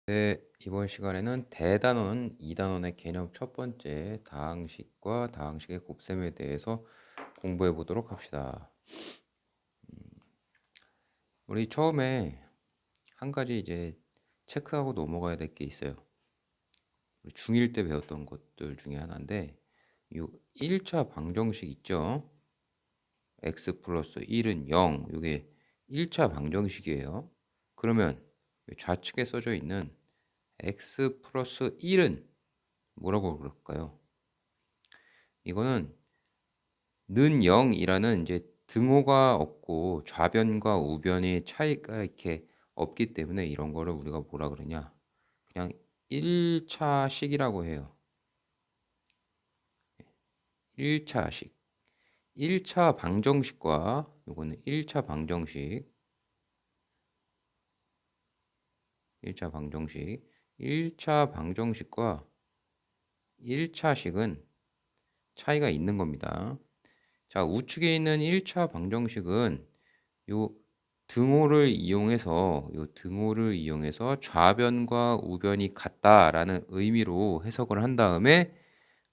네, 이번 시간에는 대단원 2단원의 개념 첫 번째 다항식과 다항식의 곱셈에 대해서 공부해 보도록 합시다. 우리 처음에 한 가지 이제 체크하고 넘어가야 될 게 있어요. 우리 중1 때 배웠던 것들 중에 하나인데 이 1차 방정식 있죠? x 플러스 1은 0, 이게 1차 방정식이에요. 그러면 좌측에 써져 있는 x 플러스 1은 뭐라고 그럴까요? 이거는 는 0이라는 이제 등호가 없고 좌변과 우변의 차이가 이렇게 없기 때문에 이런 거를 우리가 뭐라 그러냐? 그냥 1차식이라고 해요. 1차식. 1차 방정식과 요거는 1차 방정식. 1차 방정식. 1차 방정식과 1차식은 차이가 있는 겁니다. 자, 우측에 있는 1차 방정식은 요 등호를 이용해서 좌변과 우변이 같다라는 의미로 해석을 한 다음에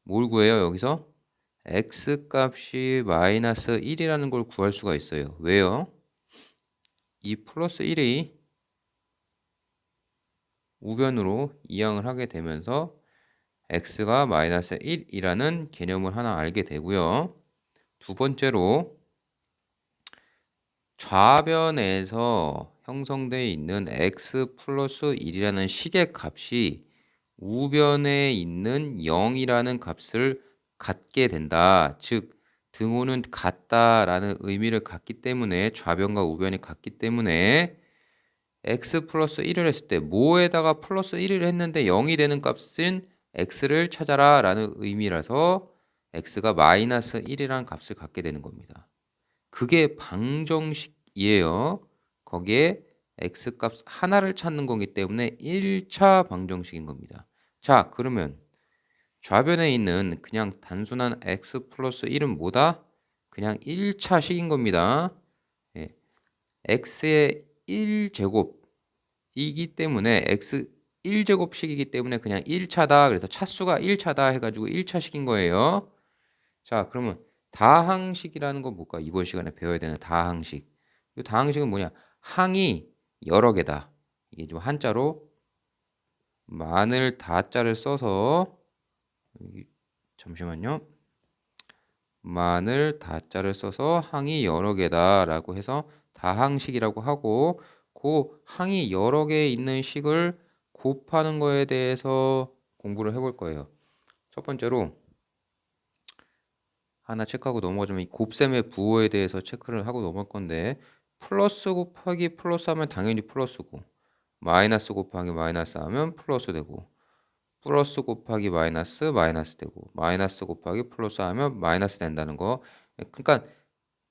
뭘 구해요? 여기서 x 값이 마이너스 1이라는 걸 구할 수가 있어요. 왜요? 이 플러스 1이 우변으로 이항을 하게 되면서 x가 마이너스 1이라는 개념을 하나 알게 되고요. 두 번째로 좌변에서 형성되어 있는 x 플러스 1이라는 식의 값이 우변에 있는 0이라는 값을 갖게 된다. 즉 등호는 같다라는 의미를 갖기 때문에 좌변과 우변이 같기 때문에 x 플러스 1을 했을 때 뭐에다가 플러스 1을 했는데 0이 되는 값은 x를 찾아라 라는 의미라서 x가 마이너스 1이라는 값을 갖게 되는 겁니다. 그게 방정식이에요. 거기에 x값 하나를 찾는 거기 때문에 1차 방정식인 겁니다. 자, 그러면 좌변에 있는 그냥 단순한 x 플러스 1은 뭐다? 그냥 1차식인 겁니다. 예, x의 1제곱이기 때문에 x 1제곱식이기 때문에 그냥 1차다. 그래서 차수가 1차다 해가지고 1차식인 거예요. 자, 그러면 다항식이라는 건 뭘까? 이번 시간에 배워야 되는 다항식. 이 다항식은 뭐냐? 항이 여러 개다. 이게 좀 한자로 마늘 다자를 써서 잠시만요. 마늘 다자를 써서 항이 여러 개다라고 해서 다항식이라고 하고 그 항이 여러 개 있는 식을 곱하는 거에 대해서 공부를 해볼 거예요. 첫 번째로 하나 체크하고 넘어가자면 이 곱셈의 부호에 대해서 체크를 하고 넘어갈 건데 플러스 곱하기 플러스 하면 당연히 플러스고 마이너스 곱하기 마이너스 하면 플러스 되고 플러스 곱하기 마이너스 마이너스 되고 마이너스 곱하기 플러스 하면 마이너스 된다는 거. 그러니까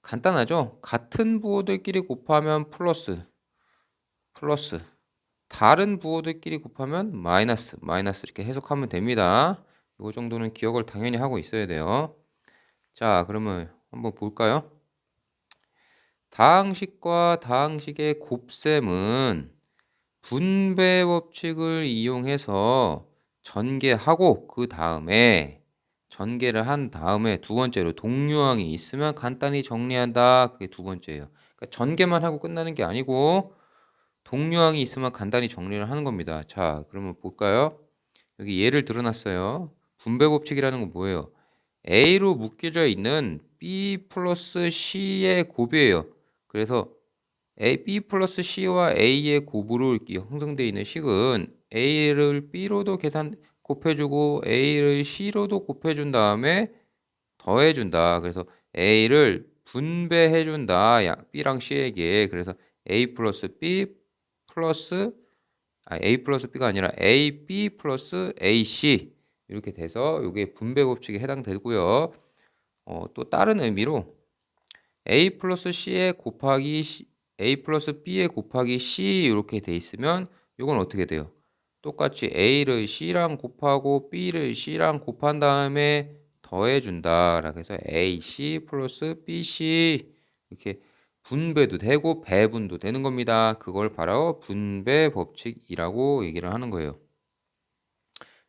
간단하죠. 같은 부호들끼리 곱하면 플러스 다른 부호들끼리 곱하면 마이너스 이렇게 해석하면 됩니다. 이 정도는 기억을 당연히 하고 있어야 돼요. 자, 그러면 한번 볼까요? 다항식과 다항식의 곱셈은 분배 법칙을 이용해서 전개하고 그 다음에 전개를 한 다음에 두 번째로 동류항이 있으면 간단히 정리한다. 그게 두 번째예요. 그러니까 전개만 하고 끝나는 게 아니고 동류항이 있으면 간단히 정리를 하는 겁니다. 자, 그러면 볼까요? 여기 예를 들어놨어요. 분배 법칙이라는 건 뭐예요? A로 묶여져 있는 B 플러스 C의 곱이에요. 그래서 B 플러스 C와 A의 곱으로 이렇게 형성되어 있는 식은 A를 B로도 곱해주고 A를 C로도 곱해준 다음에 더해준다. 그래서 A를 분배해준다. B랑 C에게. 그래서 A 플러스 B 플러스 A 플러스 B가 아니라 AB 플러스 AC 이렇게 돼서 이게 분배 법칙에 해당되고요. 또 다른 의미로 A 플러스 C에 곱하기 A 플러스 B에 곱하기 C 이렇게 돼 있으면 이건 어떻게 돼요? 똑같이 A를 C랑 곱하고 B를 C랑 곱한 다음에 더해준다. 라고 해서 AC 플러스 BC 이렇게 분배도 되고 배분도 되는 겁니다. 그걸 바로 분배 법칙이라고 얘기를 하는 거예요.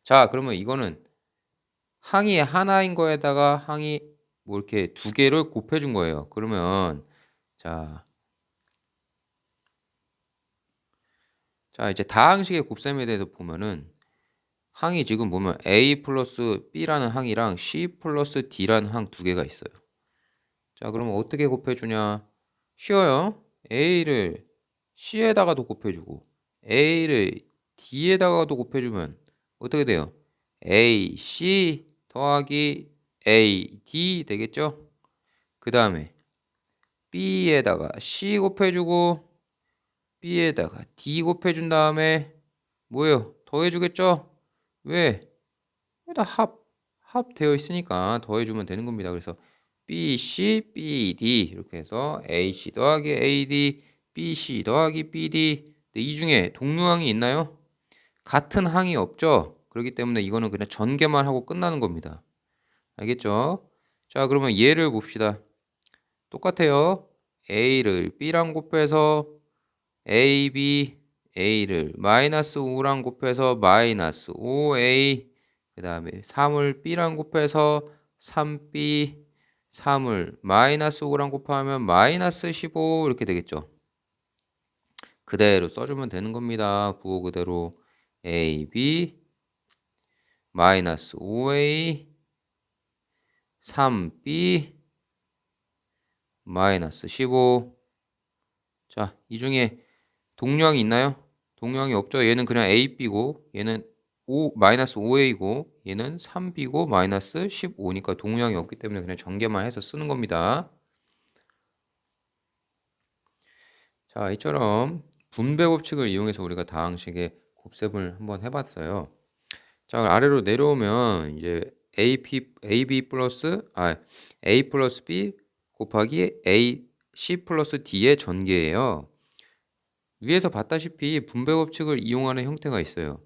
자, 그러면 이거는 항이 하나인 거에다가 항이 뭐 이렇게 두 개를 곱해준 거예요. 그러면 자 이제 다항식의 곱셈에 대해서 보면은 항이 지금 보면 A 플러스 B라는 항이랑 C 플러스 D라는 항 두 개가 있어요. 자, 그러면 어떻게 곱해주냐? 쉬워요. A를 C에다가도 곱해주고 A를 D에다가도 곱해주면 어떻게 돼요? A, C 더하기 A, D 되겠죠? 그 다음에 B에다가 C 곱해주고 B에다가 D 곱해준 다음에 뭐예요? 더해주겠죠? 왜? 다 합되어 있으니까 더해주면 되는 겁니다. 그래서 BC, BD 이렇게 해서 AC 더하기 AD, BC 더하기 BD. 근데 이 중에 동류항이 있나요? 같은 항이 없죠? 그렇기 때문에 이거는 그냥 전개만 하고 끝나는 겁니다. 알겠죠? 자, 그러면 얘를 봅시다. 똑같아요. A를 B랑 곱해서 AB, A를 마이너스 5랑 곱해서 마이너스 5A, 그 다음에 3을 B랑 곱해서 3B, 3을 마이너스 5랑 곱하면 마이너스 15 이렇게 되겠죠. 그대로 써주면 되는 겁니다. 부호 그대로 AB 마이너스 5A 3B 마이너스 15. 자, 이 중에 동류항이 있나요? 동류항이 없죠. 얘는 그냥 AB고 얘는 마이너스 5A고 얘는 3B고 마이너스 15니까 동류항이 없기 때문에 그냥 전개만 해서 쓰는 겁니다. 자, 이처럼 분배 법칙을 이용해서 우리가 다항식의 곱셈을 한번 해봤어요. 자, 아래로 내려오면 이제 A 플러스 B 곱하기 C 플러스 D의 전개예요. 위에서 봤다시피 분배 법칙을 이용하는 형태가 있어요.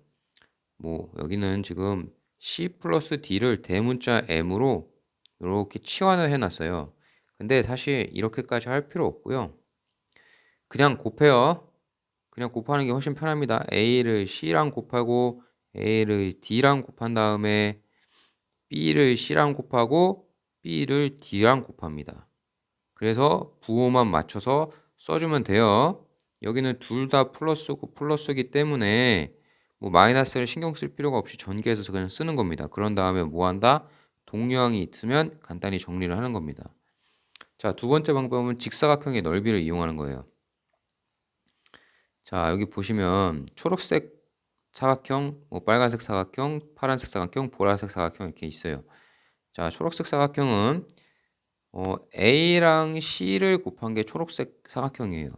뭐 여기는 지금 C 플러스 D를 대문자 M으로 이렇게 치환을 해놨어요. 근데 사실 이렇게까지 할 필요 없고요. 그냥 곱해요. 그냥 곱하는 게 훨씬 편합니다. A를 C랑 곱하고 A를 D랑 곱한 다음에 B를 C랑 곱하고 B를 D랑 곱합니다. 그래서 부호만 맞춰서 써주면 돼요. 여기는 둘 다 플러스고 플러스이기 때문에 뭐 마이너스를 신경 쓸 필요가 없이 전개해서 그냥 쓰는 겁니다. 그런 다음에 뭐 한다? 동류항이 있으면 간단히 정리를 하는 겁니다. 자, 두 번째 방법은 직사각형의 넓이를 이용하는 거예요. 자, 여기 보시면 초록색 사각형, 뭐 빨간색 사각형, 파란색 사각형, 보라색 사각형 이렇게 있어요. 자, 초록색 사각형은 A랑 C를 곱한 게 초록색 사각형이에요.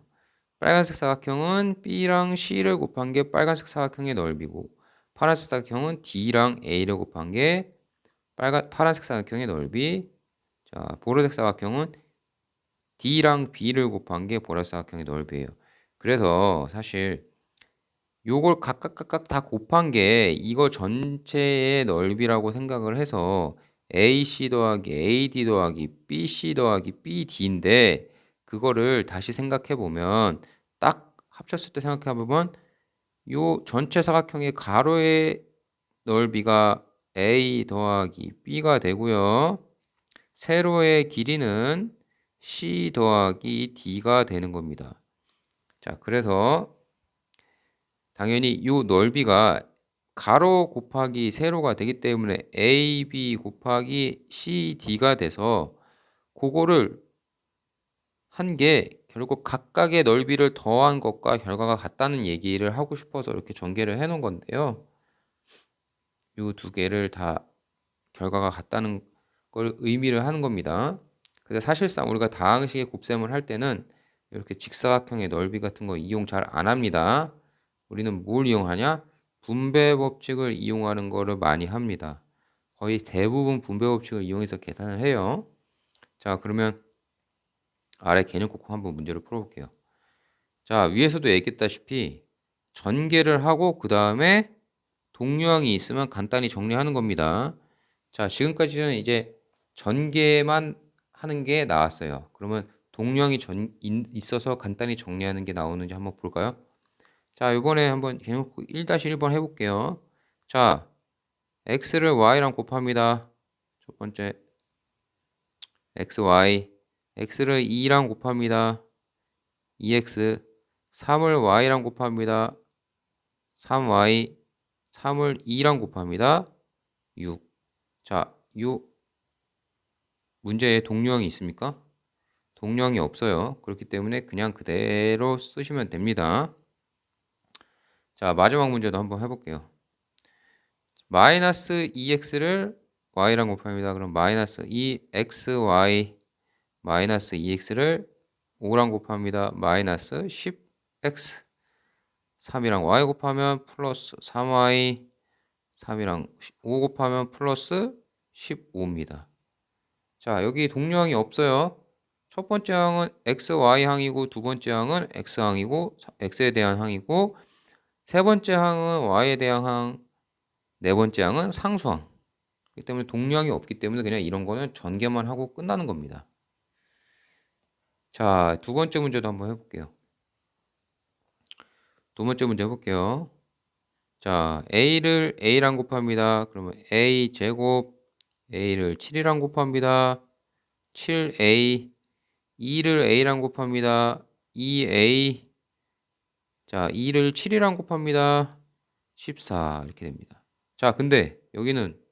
빨간색 사각형은 B랑 C를 곱한 게 빨간색 사각형의 넓이고 파란색 사각형은 D랑 A를 곱한 게 파란색 사각형의 넓이. 자, 보라색 사각형은 D랑 B를 곱한 게 보라색 사각형의 넓이에요. 그래서 사실 요걸 각각 다 곱한 게 이거 전체의 넓이라고 생각을 해서 AC 더하기 AD 더하기 BC 더하기 BD인데 그거를 다시 생각해 보면 딱 합쳤을 때 생각해 보면 요 전체 사각형의 가로의 넓이가 A 더하기 B가 되고요. 세로의 길이는 C 더하기 D가 되는 겁니다. 자, 그래서 당연히 요 넓이가 가로 곱하기 세로가 되기 때문에 AB 곱하기 CD가 돼서 그거를 한 게 결국 각각의 넓이를 더한 것과 결과가 같다는 얘기를 하고 싶어서 이렇게 전개를 해 놓은 건데요. 요 두 개를 다 결과가 같다는 걸 의미를 하는 겁니다. 그래서 사실상 우리가 다항식의 곱셈을 할 때는 이렇게 직사각형의 넓이 같은 거 이용 잘 안 합니다. 우리는 뭘 이용하냐? 분배 법칙을 이용하는 거를 많이 합니다. 거의 대부분 분배 법칙을 이용해서 계산을 해요. 자, 그러면 아래 개념 꼭 한번 문제를 풀어볼게요. 자, 위에서도 얘기했다시피 전개를 하고 그 다음에 동류항이 있으면 간단히 정리하는 겁니다. 자, 지금까지는 이제 전개만 하는 게 나왔어요. 그러면 동령이 있어서 간단히 정리하는 게 나오는지 한번 볼까요? 자, 이번에 한번 개념 1-1번 해볼게요. 자, x를 y랑 곱합니다. 첫 번째 xy, x를 2랑 곱합니다. 2x, 3을 y랑 곱합니다. 3y, 3을 2랑 곱합니다. 6. 자, 요 문제에 동령이 있습니까? 동령이 없어요. 그렇기 때문에 그냥 그대로 쓰시면 됩니다. 자, 마지막 문제도 한번 해볼게요. 마이너스 2x를 y랑 곱합니다. 그럼 마이너스 2xy 마이너스 2x를 5랑 곱합니다. 마이너스 10x 3이랑 y 곱하면 플러스 3y 3이랑 5 곱하면 플러스 15입니다. 자, 여기 동령이 없어요. 첫 번째 항은 xy 항이고 두 번째 항은 x 항이고 x에 대한 항이고 세 번째 항은 y에 대한 항, 네 번째 항은 상수항. 그렇기 때문에 동령이 없기 때문에 그냥 이런 거는 전개만 하고 끝나는 겁니다. 자, 두 번째 문제도 한번 해볼게요. 두 번째 문제 해볼게요. 자, a를 a랑 곱합니다. 그러면 a 제곱 a를 7이랑 곱합니다. 7a 2를 a랑 곱합니다. 2a 자 2를 7이랑 곱합니다. 14 이렇게 됩니다. 자, 근데 여기는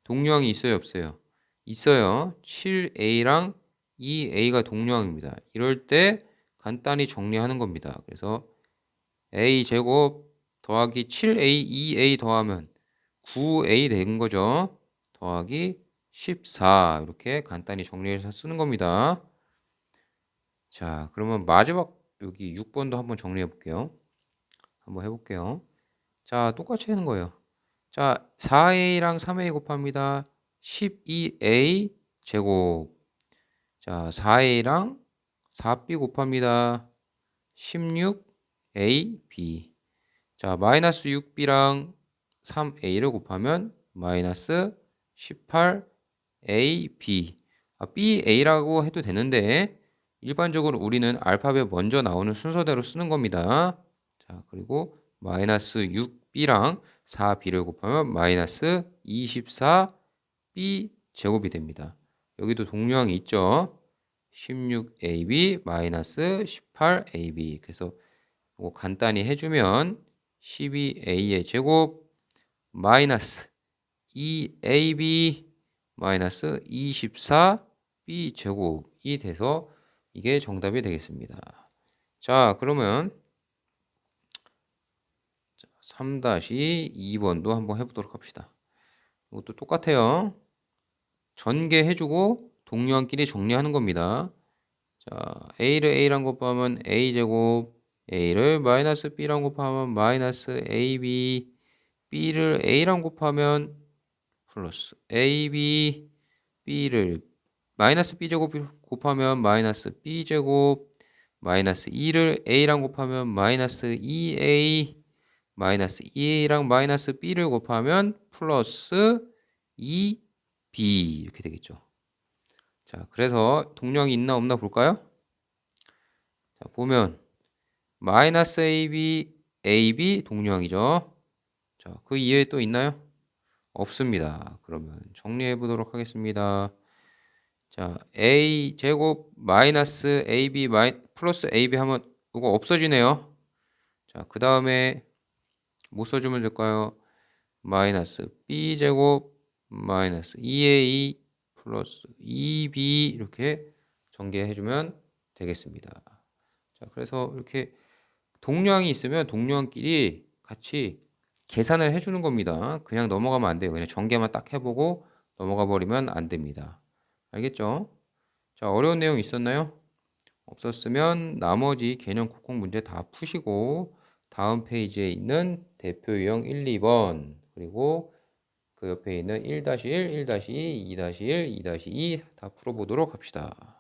동령이 있어요 없어요? 있어요. 7a랑 2a가 동령입니다. 이럴 때 간단히 정리하는 겁니다. 그래서 a 제곱 더하기 7a 2a 더하면 9a 된 거죠. 더하기 14 이렇게 간단히 정리해서 쓰는 겁니다. 자, 그러면 마지막 여기 6번도 한번 정리해 볼게요. 한번 해볼게요. 자, 똑같이 하는 거예요. 자, 4a랑 3a 곱합니다. 12a 제곱. 자, 4a랑 4b 곱합니다. 16ab. 자, 마이너스 6b랑 3a를 곱하면 마이너스 18ab. ba라고 해도 되는데 일반적으로 우리는 알파벳 먼저 나오는 순서대로 쓰는 겁니다. 자, 그리고 마이너스 6b랑 4b를 곱하면 마이너스 24b 제곱이 됩니다. 여기도 동령이 있죠. 16ab 마이너스 18ab. 그래서 이거 간단히 해주면 12a의 제곱 마이너스 2ab 마이너스 24b 제곱이 돼서 이게 정답이 되겠습니다. 자, 그러면 3-2번도 한번 해보도록 합시다. 이것도 똑같아요. 전개해주고 동료한끼리 정리하는 겁니다. 자, a를 a랑 곱하면 a제곱, a를 마이너스 b랑 곱하면 마이너스 ab, b를 a랑 곱하면 플러스 ab, b를 마이너스 b제곱 곱하면 마이너스 b제곱, 마이너스 2를 a랑 곱하면 마이너스 2a, 마이너스 2a랑 마이너스 b를 곱하면 플러스 2b 이렇게 되겠죠. 자, 그래서 동령이 있나 없나 볼까요? 자, 보면 마이너스 ab 동령이죠. 자, 그 이외에 또 있나요? 없습니다. 그러면 정리해 보도록 하겠습니다. 자, a 제곱 마이너스 ab 플러스 ab 하면 이거 없어지네요. 자, 그 다음에 뭐 써주면 될까요? 마이너스 b 제곱 마이너스 2a 플러스 2b 이렇게 전개해주면 되겠습니다. 자, 그래서 이렇게 동량이 있으면 동량끼리 같이 계산을 해주는 겁니다. 그냥 넘어가면 안 돼요. 그냥 전개만 딱 해보고 넘어가 버리면 안 됩니다. 알겠죠? 자, 어려운 내용 있었나요? 없었으면 나머지 개념 콕콕 문제 다 푸시고 다음 페이지에 있는 대표 유형 1, 2번 그리고 그 옆에 있는 1-1, 1-2, 2-1, 2-2 다 풀어보도록 합시다.